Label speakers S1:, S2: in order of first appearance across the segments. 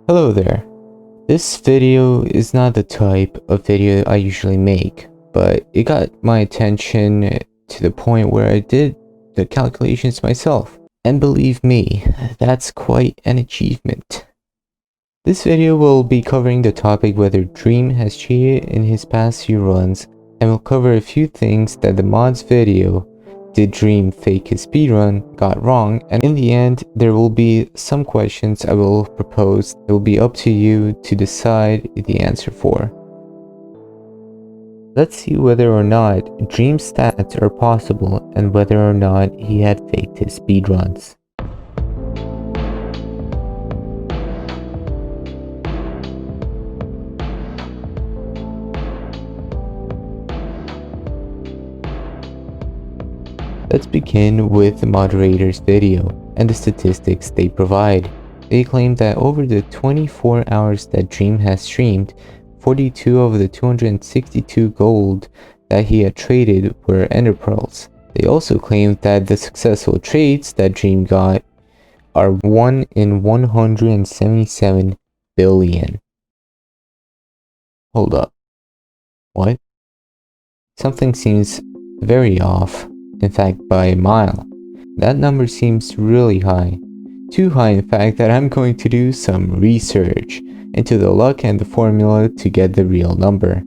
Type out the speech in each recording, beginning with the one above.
S1: Hello there. This video is not the type of video I usually make, but it got my attention to the point where I did the calculations myself. And believe me, that's quite an achievement. This video will be covering the topic whether Dream has cheated in his past few runs, and will cover a few things that the mods video Did Dream fake his speedrun got wrong, and in the end there will be some questions I will propose. It will be up to you to decide the answer for. Let's see whether or not Dream's stats are possible and whether or not he had faked his speedruns. Let's begin with the moderator's video and the statistics they provide. They claim that over the 24 hours that Dream has streamed, 42 of the 262 gold that he had traded were ender pearls. They also claim that the successful trades that Dream got are 1 in 177 billion. Hold up. What? Something seems very off. In fact, by a mile. That number seems really high. Too high in fact that I'm going to do some research into the luck and the formula to get the real number.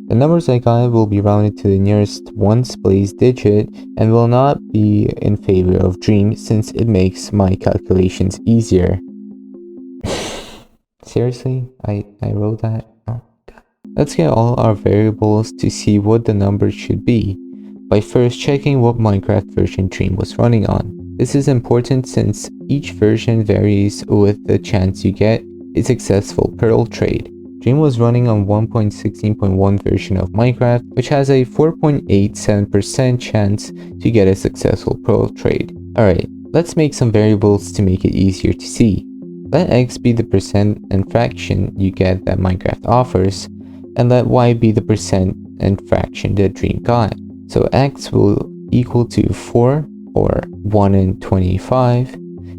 S1: The numbers I got will be rounded to the nearest ones place digit and will not be in favor of Dream since it makes my calculations easier. Seriously? I wrote that? Oh, God. Let's get all our variables to see what the number should be, by first checking what Minecraft version Dream was running on. This is important since each version varies with the chance you get a successful pearl trade. Dream was running on 1.16.1 version of Minecraft, which has a 4.87% chance to get a successful pearl trade. Alright, let's make some variables to make it easier to see. Let x be the percent and fraction you get that Minecraft offers, and let y be the percent and fraction that Dream got. So x will equal to 4 or 1 in 25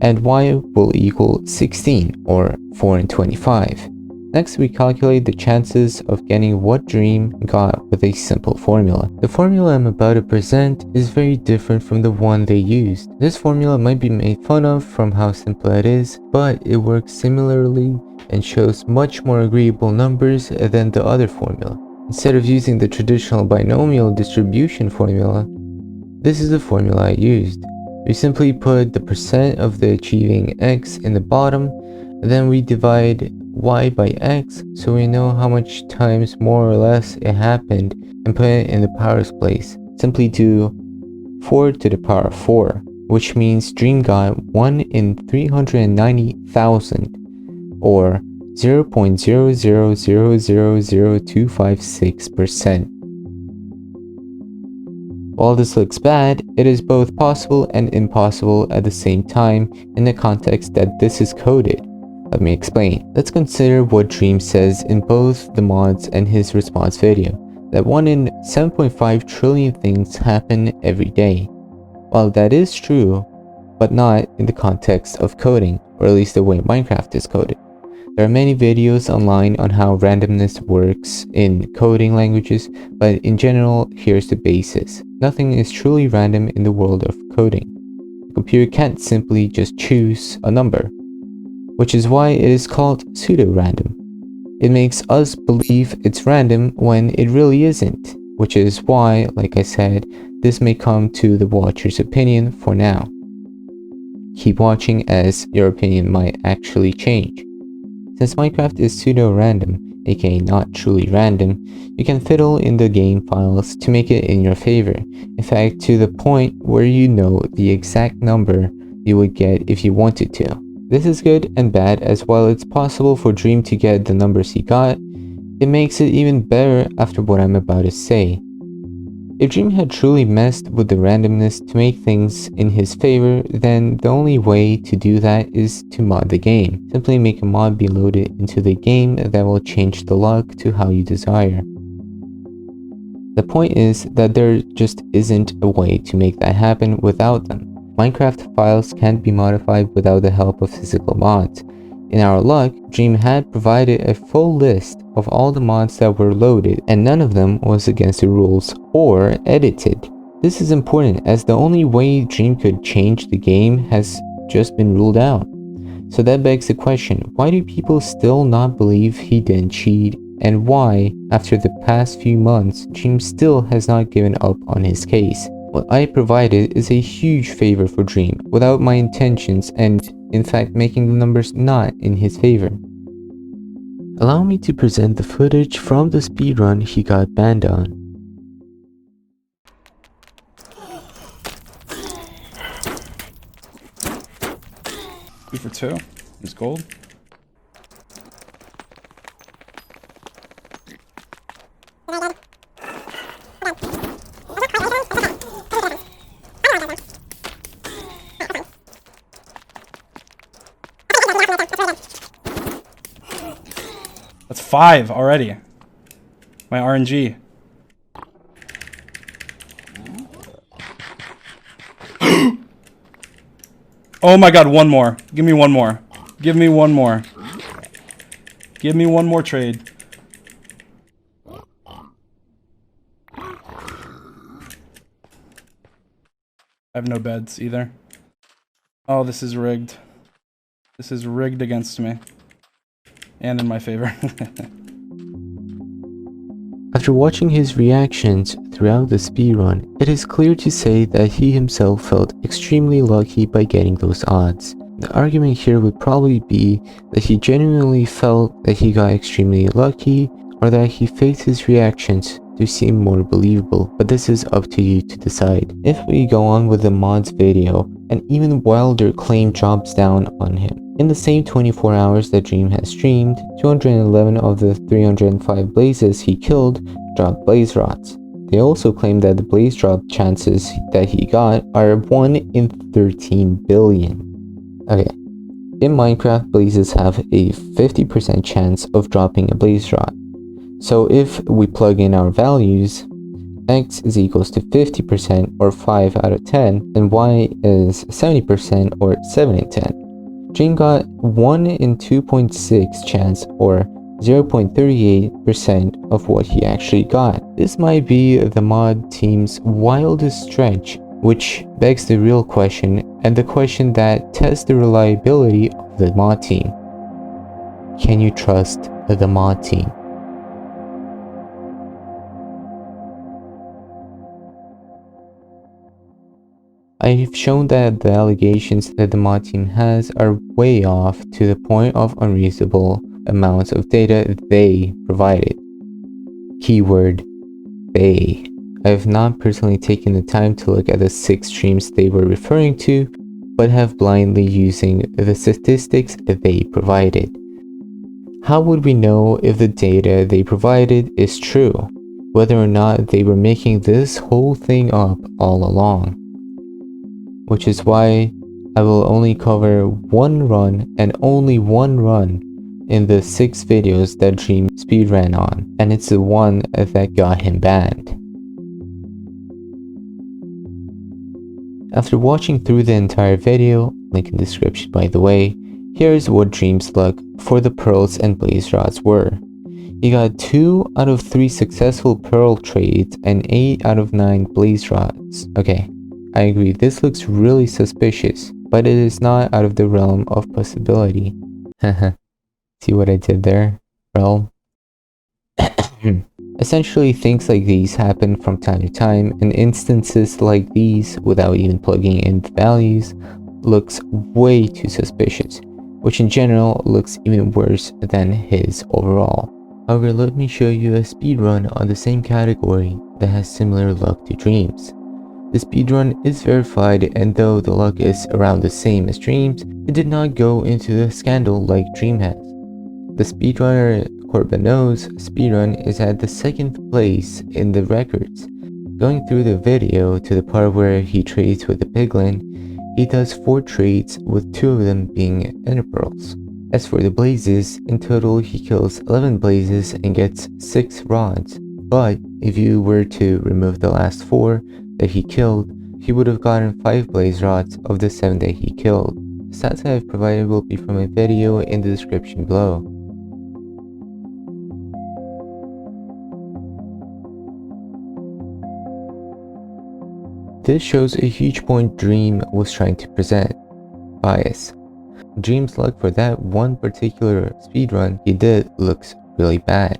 S1: and y will equal 16 or 4 in 25. Next we calculate the chances of getting what Dream got with a simple formula. The formula I'm about to present is very different from the one they used. This formula might be made fun of from how simple it is, but it works similarly and shows much more agreeable numbers than the other formula. Instead of using the traditional binomial distribution formula, this is the formula I used. We simply put the percent of the achieving x in the bottom, then we divide y by x so we know how much times more or less it happened and put it in the powers place. Simply do 4 to the power of 4, which means Dream got 1 in 390,000 or 0.0000256%. While this looks bad, it is both possible and impossible at the same time in the context that this is coded. Let me explain. Let's consider what Dream says in both the mods and his response video, that 1 in 7.5 trillion things happen every day. While that is true, but not in the context of coding, or at least the way Minecraft is coded. There are many videos online on how randomness works in coding languages, but in general, here's the basis. Nothing is truly random in the world of coding. The computer can't simply just choose a number, which is why it is called pseudo-random. It makes us believe it's random when it really isn't, which is why, like I said, this may come to the watcher's opinion for now. Keep watching as your opinion might actually change. Since Minecraft is pseudo-random, aka not truly random, you can fiddle in the game files to make it in your favor. In fact, to the point where you know the exact number you would get if you wanted to. This is good and bad, as while it's possible for Dream to get the numbers he got, it makes it even better after what I'm about to say. If Dream had truly messed with the randomness to make things in his favor, then the only way to do that is to mod the game. Simply make a mod be loaded into the game that will change the luck to how you desire. The point is that there just isn't a way to make that happen without them. Minecraft files can't be modified without the help of physical mods. In our luck, Dream had provided a full list of all the mods that were loaded, and none of them was against the rules or edited. This is important as the only way Dream could change the game has just been ruled out. So that begs the question, why do people still not believe he didn't cheat, and why, after the past few months, Dream still has not given up on his case? What I provided is a huge favor for Dream, without my intentions and, in fact, making the numbers not in his favor. Allow me to present the footage from the speedrun he got banned on.
S2: 2 for 2. He's gold. That's 5 already. My RNG. Oh my god, one more. Give me one more. Give me one more. Give me one more trade. I have no beds either. Oh, this is rigged. This is rigged against me. And in my favor.
S1: After watching his reactions throughout the speedrun, it is clear to say that he himself felt extremely lucky by getting those odds. The argument here would probably be that he genuinely felt that he got extremely lucky, or that he faked his reactions to seem more believable, but this is up to you to decide. If we go on with the mod's video, an even wilder claim drops down on him. In the same 24 hours that Dream has streamed, 211 of the 305 blazes he killed dropped blaze rods. They also claim that the blaze drop chances that he got are 1 in 13 billion. Okay, in Minecraft, blazes have a 50% chance of dropping a blaze rod. So if we plug in our values, x is equals to 50% or 5 out of 10, and y is 70% or 7 in 10. Dream got 1 in 2.6 chance or 0.38% of what he actually got. This might be the mod team's wildest stretch, which begs the real question, and the question that tests the reliability of the mod team. Can you trust the mod team? I've shown that the allegations that the mod team has are way off to the point of unreasonable amounts of data they provided. Keyword, they. I have not personally taken the time to look at the 6 streams they were referring to, but have blindly using the statistics they provided. How would we know if the data they provided is true, whether or not they were making this whole thing up all along? Which is why I will only cover one run and only one run in the 6 videos that Dream speedran on, and it's the one that got him banned. After watching through the entire video, link in description by the way, here's what Dream's luck for the pearls and blaze rods were. He got 2 out of 3 successful pearl trades and 8 out of 9 blaze rods. Okay, I agree, this looks really suspicious, but it is not out of the realm of possibility. Haha, see what I did there, realm? Essentially, things like these happen from time to time, and instances like these, without even plugging in the values, looks way too suspicious, which in general looks even worse than his overall. However, let me show you a speedrun on the same category that has similar luck to Dream's. The speedrun is verified, and though the luck is around the same as Dream's, it did not go into the scandal like Dream has. The speedrunner Corbano's speedrun is at the 2nd place in the records. Going through the video to the part where he trades with the piglin, he does 4 trades with 2 of them being ender pearls. As for the blazes, in total he kills 11 blazes and gets 6 rods, but if you were to remove the last 4 that he killed, he would have gotten 5 blaze rods of the 7 that he killed. The stats I have provided will be from a video in the description below. This shows a huge point Dream was trying to present: bias. Dream's luck for that one particular speedrun he did looks really bad,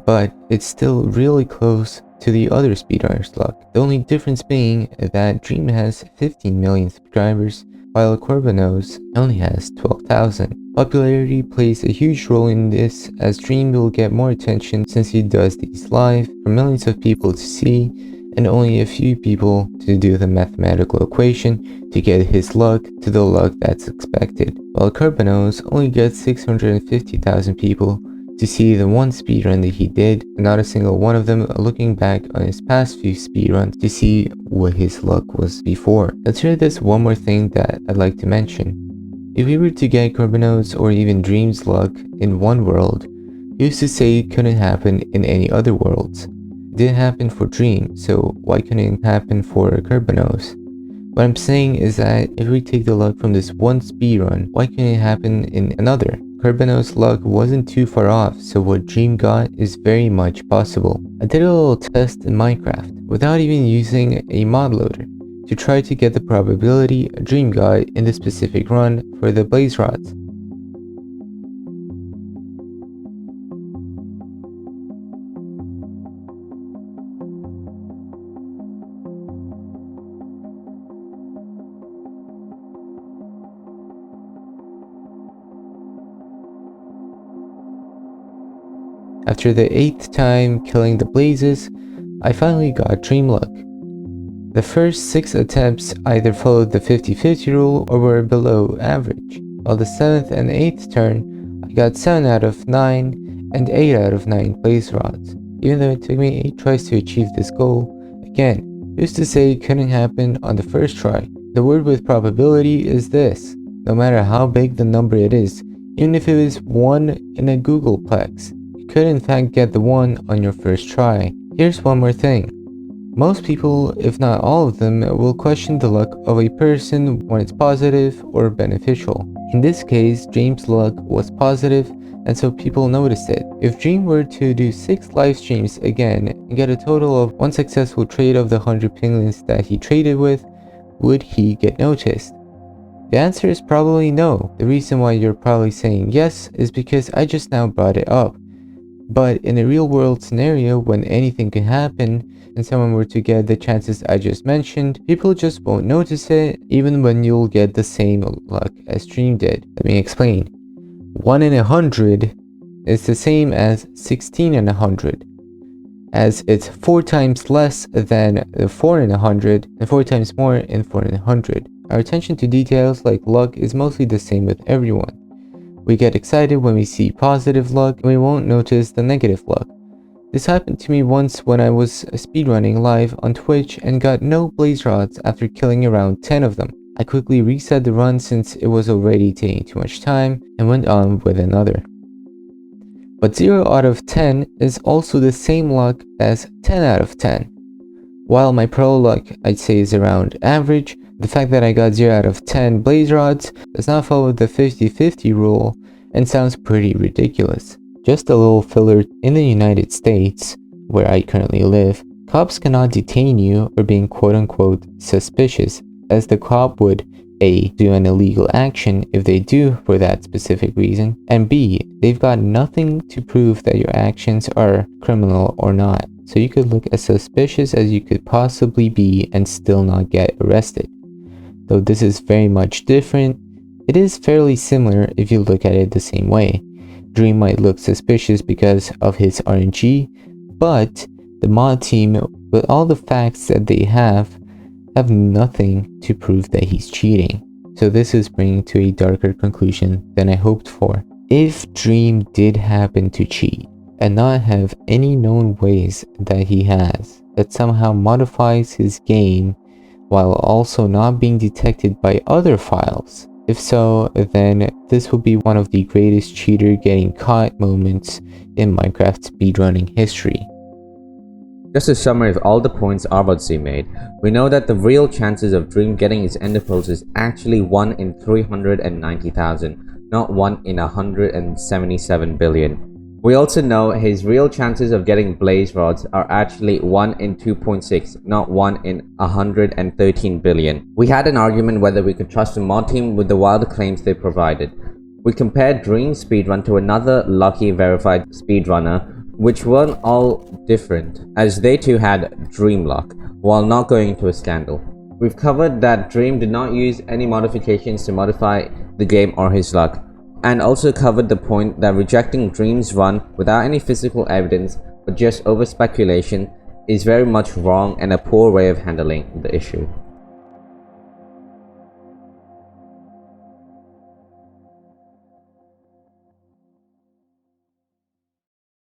S1: but it's still really close to the other speedrunners' luck. The only difference being that Dream has 15 million subscribers, while Corbanos only has 12,000. Popularity plays a huge role in this, as Dream will get more attention since he does these live for millions of people to see, and only a few people to do the mathematical equation to get his luck to the luck that's expected, while Corbanos only gets 650,000 people to see the one speedrun that he did, and not a single one of them looking back on his past few speedruns to see what his luck was before. Consider this one more thing that I'd like to mention. If we were to get Corbanos or even Dream's luck in one world, he used to say it couldn't happen in any other worlds. It didn't happen for Dream, so why couldn't it happen for Corbanos? What I'm saying is that if we take the luck from this one speedrun, why couldn't it happen in another? Corbanos' luck wasn't too far off, so what Dream got is very much possible. I did a little test in Minecraft without even using a mod loader to try to get the probability Dream got in the specific run for the blaze rods. After the 8th time killing the blazes, I finally got Dream luck. The first 6 attempts either followed the 50-50 rule or were below average, while the 7th and 8th turn, I got 7 out of 9 and 8 out of 9 blaze rods. Even though it took me 8 tries to achieve this goal, again, used to say it couldn't happen on the first try. The word with probability is this: no matter how big the number it is, even if it is 1 in a Googleplex, you could in fact get the 1 on your first try. Here's one more thing. Most people, if not all of them, will question the luck of a person when it's positive or beneficial. In this case, Dream's luck was positive, and so people noticed it. If Dream were to do 6 live streams again and get a total of 1 successful trade of the 100 penguins that he traded with, would he get noticed? The answer is probably no. The reason why you're probably saying yes is because I just now brought it up. But in a real world scenario, when anything can happen and someone were to get the chances I just mentioned, people just won't notice it, even when you'll get the same luck as Dream did. Let me explain. 1 in 100 is the same as 16 in 100, as it's 4 times less than the 4 in 100 and 4 times more in 4 in 100. Our attention to details like luck is mostly the same with everyone. We get excited when we see positive luck, and we won't notice the negative luck. This happened to me once when I was speedrunning live on Twitch and got no blaze rods after killing around 10 of them. I quickly reset the run since it was already taking too much time and went on with another. But 0 out of 10 is also the same luck as 10 out of 10. While my pro luck I'd say is around average, the fact that I got 0 out of 10 blaze rods does not follow the 50-50 rule and sounds pretty ridiculous. Just a little filler: in the United States, where I currently live, cops cannot detain you for being quote-unquote suspicious, as the cop would A. do an illegal action if they do for that specific reason, and B. they've got nothing to prove that your actions are criminal or not. So you could look as suspicious as you could possibly be and still not get arrested. Though this is very much different, it is fairly similar if you look at it the same way. Dream might look suspicious because of his RNG, but the mod team, with all the facts that they have nothing to prove that he's cheating. So this is bringing to a darker conclusion than I hoped for. If Dream did happen to cheat, and not have any known ways that he has, that somehow modifies his game while also not being detected by other files, if so, then this will be one of the greatest cheater getting caught moments in Minecraft speedrunning history.
S3: Just a summary of all the points Arvodzi made, we know that the real chances of Dream getting his ender pearls is actually 1 in 390,000, not 1 in 177 billion. We also know his real chances of getting blaze rods are actually 1 in 2.6, not 1 in 113 billion. We had an argument whether we could trust the mod team with the wild claims they provided. We compared Dream's speedrun to another lucky verified speedrunner, which weren't all different, as they too had Dream luck, while not going into a scandal. We've covered that Dream did not use any modifications to modify the game or his luck, and also covered the point that rejecting Dream's run without any physical evidence but just over speculation is very much wrong and a poor way of handling the issue.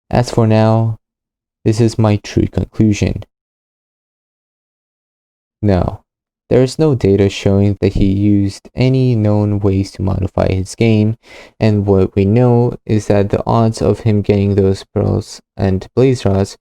S1: As for now, this is my true conclusion. No, there is no data showing that he used any known ways to modify his game, and what we know is that the odds of him getting those pearls and blaze rods,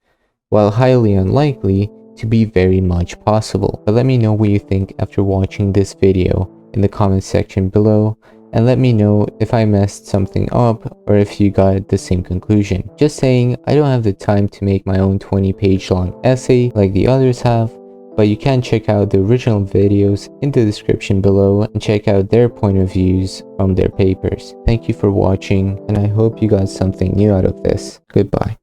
S1: while highly unlikely, to be very much possible. But let me know what you think after watching this video in the comment section below, and let me know if I messed something up or if you got the same conclusion. Just saying, I don't have the time to make my own 20-page long essay like the others have, but you can check out the original videos in the description below and check out their point of views from their papers. Thank you for watching, and I hope you got something new out of this. Goodbye.